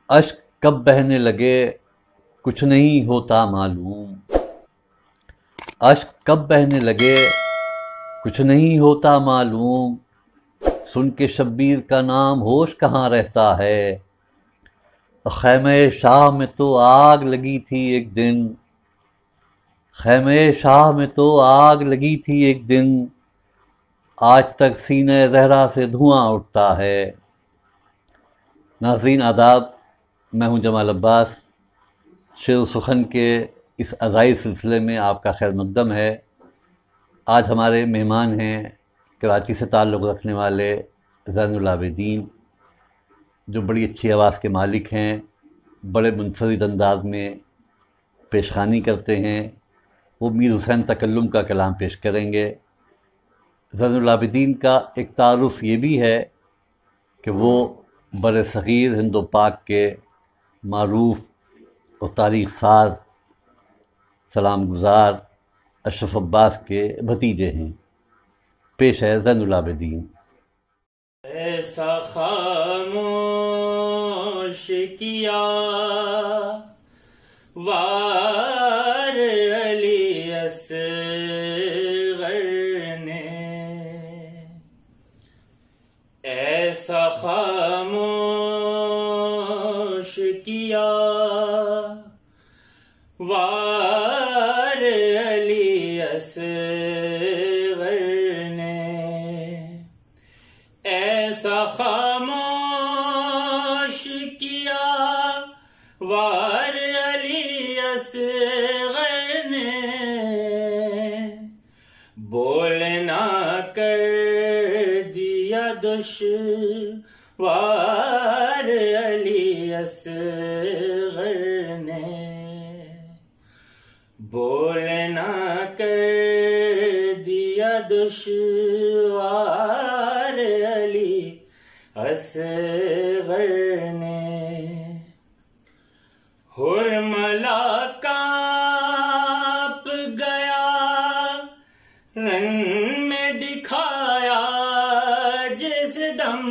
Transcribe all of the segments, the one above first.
اشک کب بہنے لگے کچھ نہیں ہوتا معلوم، اشک کب بہنے لگے کچھ نہیں ہوتا معلوم، سن کے شبیر کا نام ہوش کہاں رہتا ہے۔ خیمہ شاہ میں تو آگ لگی تھی ایک دن، خیمہ شاہ میں تو آگ لگی تھی ایک دن، آج تک سینہ زہرا سے دھواں اٹھتا ہے۔ ناظرین آداب، میں ہوں جمال عباس۔ شعر و سخن کے اس عزائی سلسلے میں آپ کا خیر مقدم ہے۔ آج ہمارے مہمان ہیں کراچی سے تعلق رکھنے والے زین العابدین، جو بڑی اچھی آواز کے مالک ہیں، بڑے منفرد انداز میں پیش خوانی کرتے ہیں۔ وہ میر حسین تکلم کا کلام پیش کریں گے۔ زین العابدین کا ایک تعارف یہ بھی ہے کہ وہ بر صغیر ہند و پاک کے معروف اور تاریخ ساز سلام گزار اشرف عباس کے بھتیجے ہیں۔ پیش ہے زین العابدین۔ ایسا خاموش کیا وار علی اصغر نے، ایسا خاموش کیا وار علی اصغر نے، ایسا خاموش کیا وار علی اصغر نے، بولنا کر دیا دشوار علی اصغر نے، بولنا کر دیا دشوار علی اصغر نے، حرملا کانپ گیا رنگ میں دکھایا جس دم،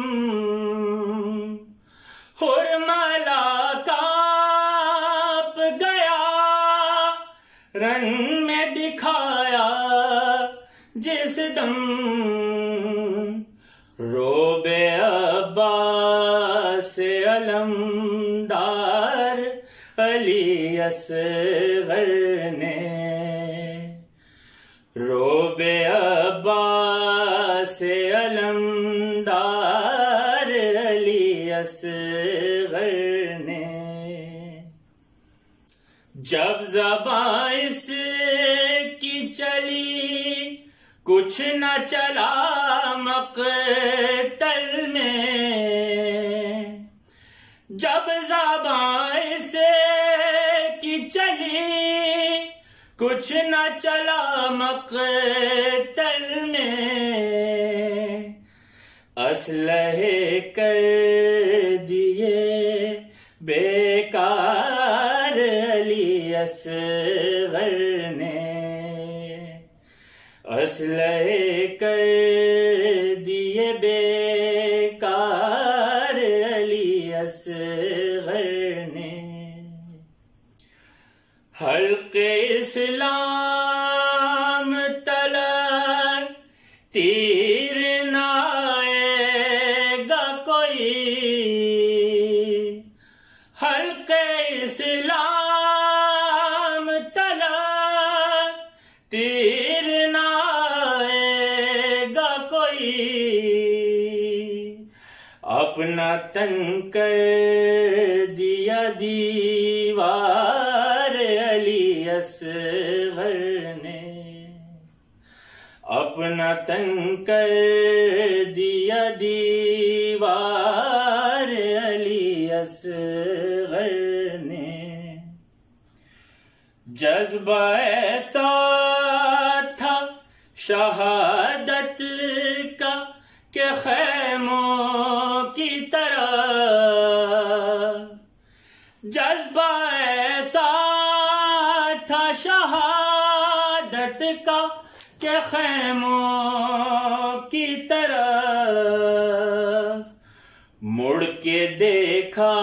حرملا کانپ گیا رنگ میں دکھایا جس دم، روب عباس علمدار علی اصغر نے، روب عباس علمدار علی اصغر نے، جب زباں اس کی چلی کچھ نہ چلا مقتل میں، جب زباں اس کی چلی کچھ نہ چلا مقتل میں، اسلحے کر دیے بیکار علی اصغر نے، اسلحے کر دیے بیکار علی اصغر نے، حلق اسلام تلک تیر نہ آئے گا کوئی، حلق اسلام تلک تیر نہ آئے گا کوئی، اپنا تن کر دیا دیوار علی اصغر نے، اپنا تن کر دیا دیوار علی اصغر نے، جذبہ ایسا تھا شہادت کا کہ خیموں کی طرح، جذبہ ایسا تھا شہادت کا کہ خیموں کی طرح، مڑ کے دیکھا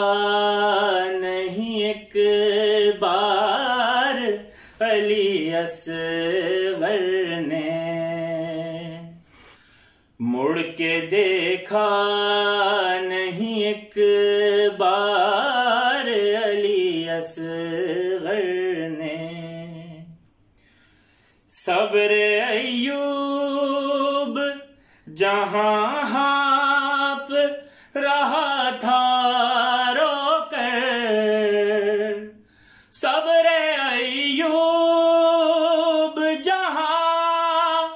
اصغر نے مڑ کے دیکھا نہیں ایک بار علی اصغر نے صبر ایوب جہاں ہانپ رہا تھا رو کر صبر ایوب جہاں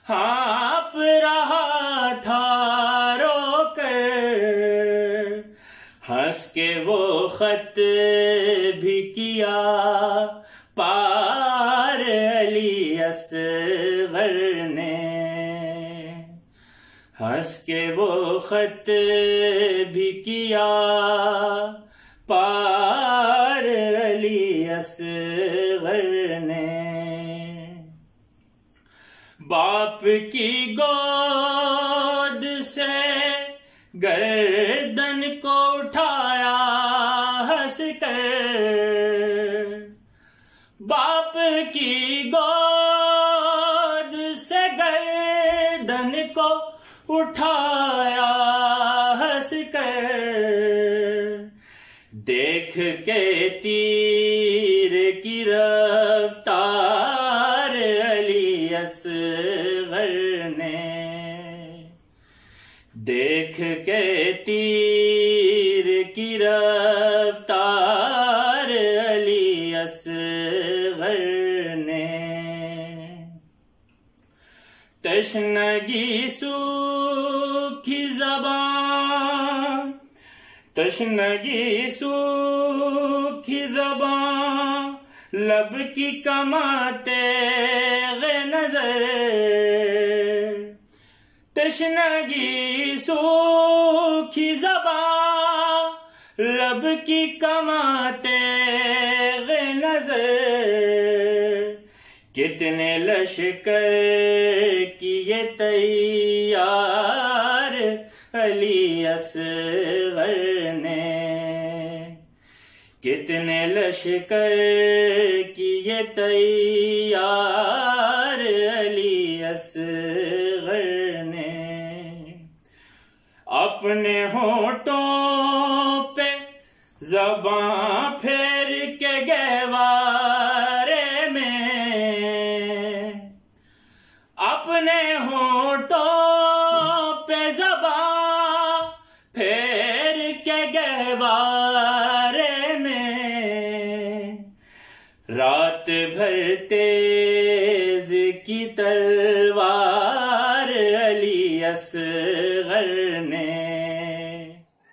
ہانپ رہا تھا رو کر ہنس کے وہ خط بھی کیا پار علی اصغر نے ہنس کے وہ خط بھی کیا پار علی اصغر نے باپ کی گود سے گردن کو اٹھایا ہنس کر باپ کی گود سے گردن کو اٹھایا ہنس کر دیکھ کے تیر کی رفتار علی اصغر نے دیکھ کے تیر کی رفتار علی اصغر نے تشنگی سوکھی زبان تشنگی سوکھی زبان لب کی کماتے نظر تشنگی سوکھی زبان لب کی کماتے نظر کتنے لشکر کیے تیار علی اصغر نے کتنے لشکر کیے تیار علی اصغر نے اپنے ہونٹوں پہ زباں پھیر کے گہوارے میں اپنے ہونٹوں پہ زباں پھیر کے گہوارے میں رات بھر تیز کی تلوار علی اصغر نے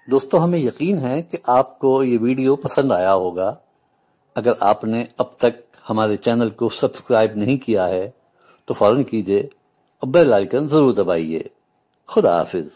دوستو ہمیں یقین ہے کہ آپ کو یہ ویڈیو پسند آیا ہوگا۔ اگر آپ نے اب تک ہمارے چینل کو سبسکرائب نہیں کیا ہے تو فوراً کیجئے اور بیل آئیکن ضرور دبائیے۔ خدا حافظ۔